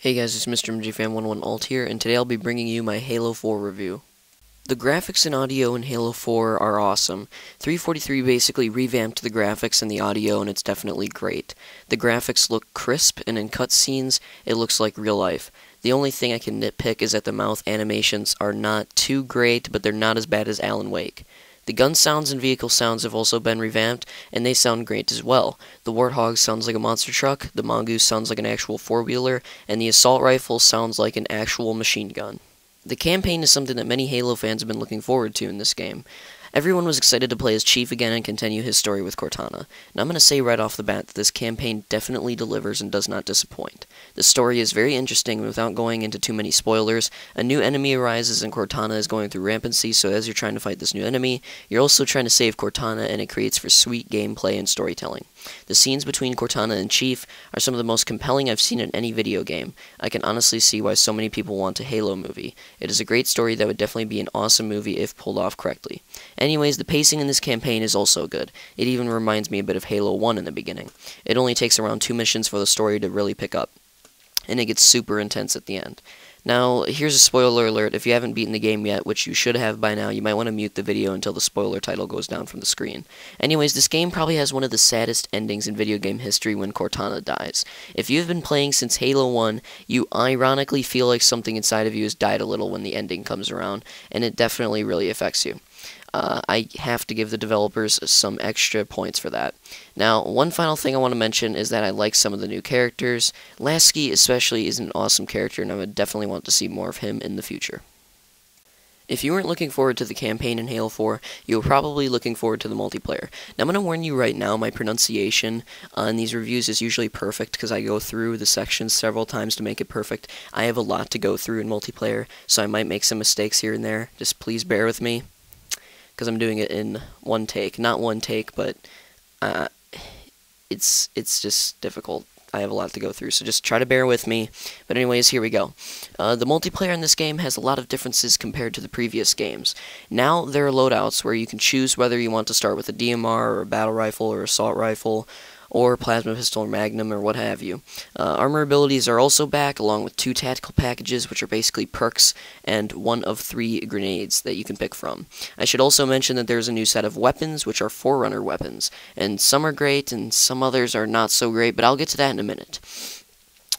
Hey guys, it's Mr. MGFan11 Alt here, and today I'll be bringing you my Halo 4 review. The graphics and audio in Halo 4 are awesome. 343 basically revamped the graphics and the audio, and it's definitely great. The graphics look crisp, and in cutscenes, it looks like real life. The only thing I can nitpick is that the mouth animations are not too great, but they're not as bad as Alan Wake. The gun sounds and vehicle sounds have also been revamped, and they sound great as well. The Warthog sounds like a monster truck, the Mongoose sounds like an actual four-wheeler, and the assault rifle sounds like an actual machine gun. The campaign is something that many Halo fans have been looking forward to in this game. Everyone was excited to play as Chief again and continue his story with Cortana. Now I'm going to say right off the bat that this campaign definitely delivers and does not disappoint. The story is very interesting, and without going into too many spoilers, a new enemy arises and Cortana is going through rampancy, so as you're trying to fight this new enemy, you're also trying to save Cortana, and it creates for sweet gameplay and storytelling. The scenes between Cortana and Chief are some of the most compelling I've seen in any video game. I can honestly see why so many people want a Halo movie. It is a great story that would definitely be an awesome movie if pulled off correctly. Anyways, the pacing in this campaign is also good. It even reminds me a bit of Halo 1 in the beginning. It only takes around 2 missions for the story to really pick up, and it gets super intense at the end. Now, here's a spoiler alert. If you haven't beaten the game yet, which you should have by now, you might want to mute the video until the spoiler title goes down from the screen. Anyways, this game probably has one of the saddest endings in video game history when Cortana dies. If you've been playing since Halo 1, you ironically feel like something inside of you has died a little when the ending comes around, and it definitely really affects you. I have to give the developers some extra points for that. Now, one final thing I want to mention is that I like some of the new characters. Lasky especially is an awesome character, and I would definitely want to see more of him in the future. If you weren't looking forward to the campaign in Halo 4, you were probably looking forward to the multiplayer. Now, I'm going to warn you right now, my pronunciation in these reviews is usually perfect because I go through the sections several times to make it perfect. I have a lot to go through in multiplayer, so I might make some mistakes here and there. Just please bear with me, because I'm doing it in one take. Not one take, but it's just difficult. I have a lot to go through, so just try to bear with me. But anyways, here we go. The multiplayer in this game has a lot of differences compared to the previous games. Now there are loadouts where you can choose whether you want to start with a DMR or a battle rifle or assault rifle, or plasma pistol or magnum or what have you. Armor abilities are also back, along with 2 tactical packages, which are basically perks, and 1 of 3 grenades that you can pick from. I should also mention that there's a new set of weapons, which are Forerunner weapons, and some are great and some others are not so great, but I'll get to that in a minute.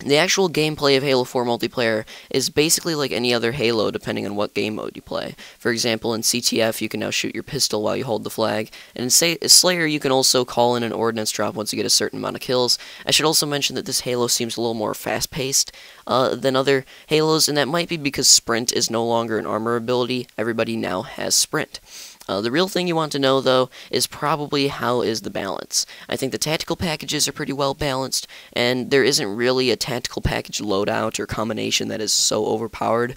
The actual gameplay of Halo 4 multiplayer is basically like any other Halo, depending on what game mode you play. For example, in CTF, you can now shoot your pistol while you hold the flag, and in Slayer, you can also call in an ordnance drop once you get a certain amount of kills. I should also mention that this Halo seems a little more fast-paced than other Halos, and that might be because Sprint is no longer an armor ability. Everybody now has Sprint. The real thing you want to know, though, is probably how is the balance. I think the tactical packages are pretty well balanced, and there isn't really a tactical package loadout or combination that is so overpowered.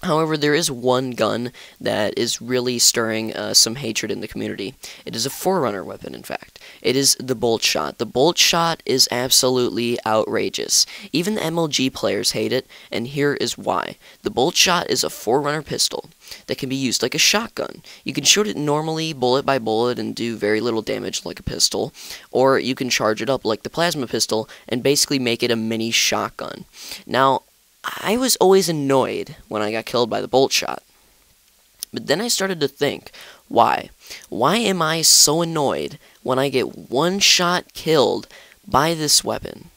However, there is one gun that is really stirring some hatred in the community. It is a Forerunner weapon, in fact. It is the Bolt Shot. The Bolt Shot is absolutely outrageous. Even the MLG players hate it, and here is why. The Bolt Shot is a Forerunner pistol that can be used like a shotgun. You can shoot it normally, bullet by bullet, and do very little damage like a pistol, or you can charge it up like the plasma pistol and basically make it a mini shotgun. Now, I was always annoyed when I got killed by the Bolt Shot. But then I started to think, why? Why am I so annoyed when I get one shot killed by this weapon?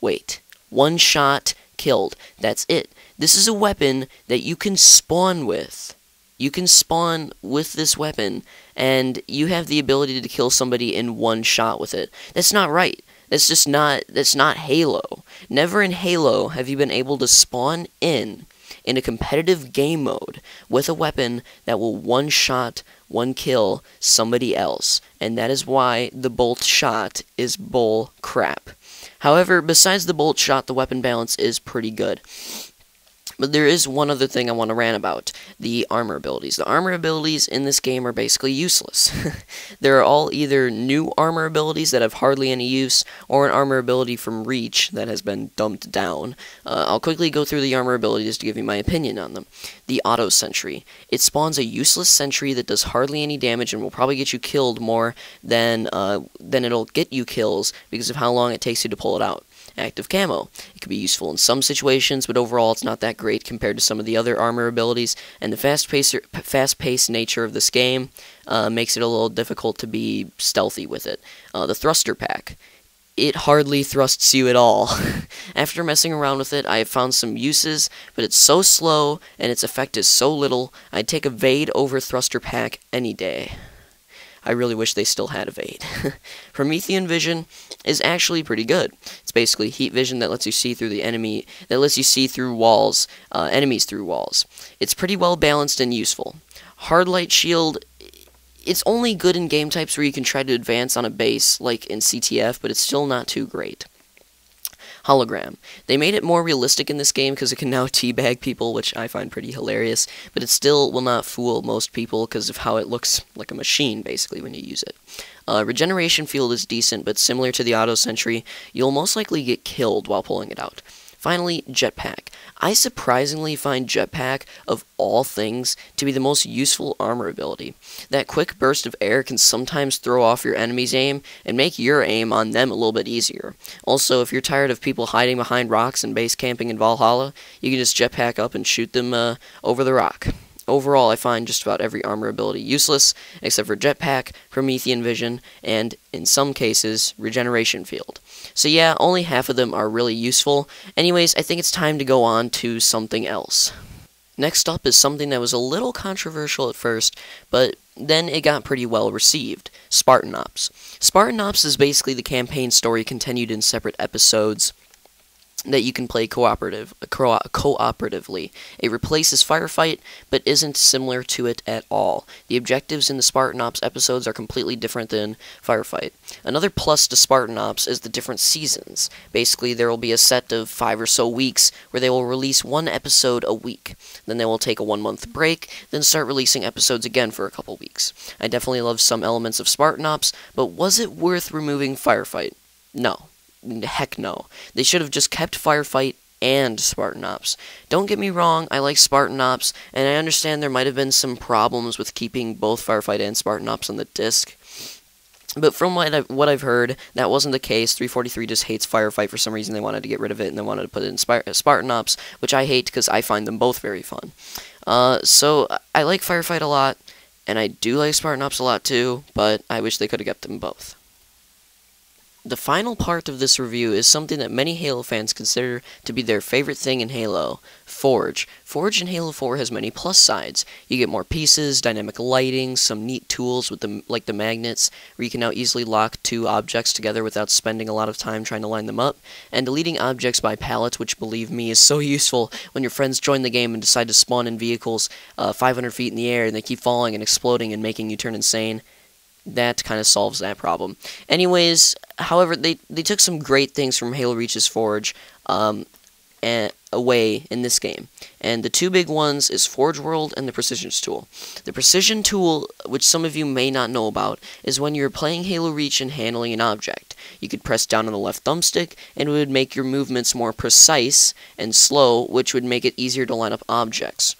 Wait, one shot killed. That's it. This is a weapon that you can spawn with. You can spawn with this weapon, and you have the ability to kill somebody in one shot with it. That's not right. That's not Halo. Never in Halo have you been able to spawn in a competitive game mode with a weapon that will one-shot, one-kill somebody else. And that is why the Bolt Shot is bull crap. However, besides the Bolt Shot, the weapon balance is pretty good. But there is one other thing I want to rant about, the armor abilities. The armor abilities in this game are basically useless. They're all either new armor abilities that have hardly any use, or an armor ability from Reach that has been dumped down. I'll quickly go through the armor abilities to give you my opinion on them. The Auto Sentry. It spawns a useless sentry that does hardly any damage and will probably get you killed more than it'll get you kills because of how long it takes you to pull it out. active camo. It could be useful in some situations, but overall it's not that great compared to some of the other armor abilities, and the fast-paced nature of this game makes it a little difficult to be stealthy with it. The thruster pack. It hardly thrusts you at all. After messing around with it, I have found some uses, but it's so slow and its effect is so little, I'd take evade over thruster pack any day. I really wish they still had evade. Promethean vision is actually pretty good. It's basically heat vision that lets you see through the enemy, that lets you see through walls, enemies through walls. It's pretty well balanced and useful. Hard light shield, it's only good in game types where you can try to advance on a base, like in CTF, but it's still not too great. Hologram. They made it more realistic in this game because it can now teabag people, which I find pretty hilarious, but it still will not fool most people because of how it looks like a machine, basically, when you use it. Regeneration field is decent, but similar to the auto sentry, you'll most likely get killed while pulling it out. Finally, jetpack. I surprisingly find jetpack, of all things, to be the most useful armor ability. That quick burst of air can sometimes throw off your enemy's aim, and make your aim on them a little bit easier. Also, if you're tired of people hiding behind rocks and base camping in Valhalla, you can just jetpack up and shoot them over the rock. Overall, I find just about every armor ability useless, except for jetpack, Promethean vision, and, in some cases, regeneration field. So yeah, only half of them are really useful. Anyways, I think it's time to go on to something else. Next up is something that was a little controversial at first, but then it got pretty well received. Spartan Ops. Spartan Ops is basically the campaign story continued in separate episodes that you can play cooperatively. It replaces Firefight, but isn't similar to it at all. The objectives in the Spartan Ops episodes are completely different than Firefight. Another plus to Spartan Ops is the different seasons. Basically, there will be a set of 5 or so weeks where they will release one episode a week. Then they will take a 1-month break, then start releasing episodes again for a couple weeks. I definitely love some elements of Spartan Ops, but was it worth removing Firefight? No. Heck no. They should have just kept Firefight and Spartan Ops. Don't get me wrong, I like Spartan Ops, and I understand there might have been some problems with keeping both Firefight and Spartan Ops on the disc. But from what I've heard, that wasn't the case. 343 just hates Firefight for some reason. They wanted to get rid of it, and they wanted to put it in Spartan Ops, which I hate because I find them both very fun. So I like Firefight a lot, and I do like Spartan Ops a lot too, but I wish they could have kept them both. The final part of this review is something that many Halo fans consider to be their favorite thing in Halo, Forge. Forge in Halo 4 has many plus sides. You get more pieces, dynamic lighting, some neat tools with like the magnets, where you can now easily lock 2 objects together without spending a lot of time trying to line them up, and deleting objects by pallet, which, believe me, is so useful when your friends join the game and decide to spawn in vehicles 500 feet in the air, and they keep falling and exploding and making you turn insane. That kind of solves that problem. Anyways, however, they took some great things from Halo Reach's Forge away in this game. And the 2 big ones is Forge World and the Precision tool. The Precision tool, which some of you may not know about, is when you're playing Halo Reach and handling an object. You could press down on the left thumbstick, and it would make your movements more precise and slow, which would make it easier to line up objects.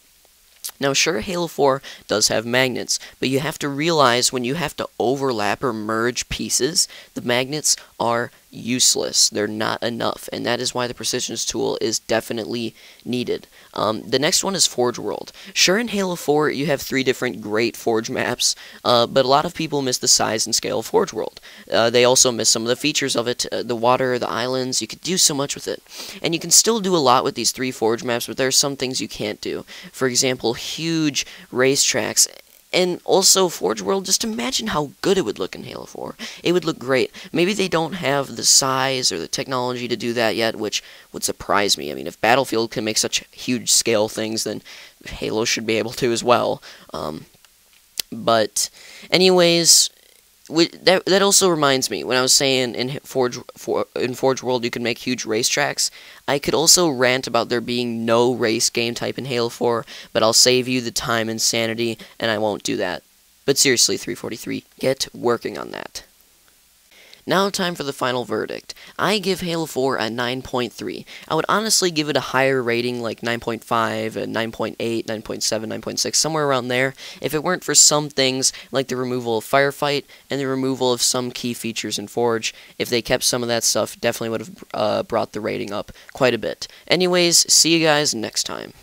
Now, sure, Halo 4 does have magnets, but you have to realize when you have to overlap or merge pieces, the magnets are useless. They're not enough, and that is why the Precision tool is definitely needed. The next one is Forge World. Sure, in Halo 4 you have 3 different great Forge maps, but a lot of people miss the size and scale of Forge World. They also miss some of the features of it, the water, the islands. You could do so much with it. And you can still do a lot with these 3 Forge maps, but there are some things you can't do. For example, huge racetracks. And also, Forge World, just imagine how good it would look in Halo 4. It would look great. Maybe they don't have the size or the technology to do that yet, which would surprise me. I mean, if Battlefield can make such huge scale things, then Halo should be able to as well. But anyways, that also reminds me, when I was saying in Forge World you could make huge racetracks, I could also rant about there being no race game type in Halo 4, but I'll save you the time and sanity, and I won't do that. But seriously, 343, get working on that. Now time for the final verdict. I give Halo 4 a 9.3. I would honestly give it a higher rating like 9.5, 9.8, 9.7, 9.6, somewhere around there, if it weren't for some things like the removal of Firefight and the removal of some key features in Forge. If they kept some of that stuff, definitely would have brought the rating up quite a bit. Anyways, see you guys next time.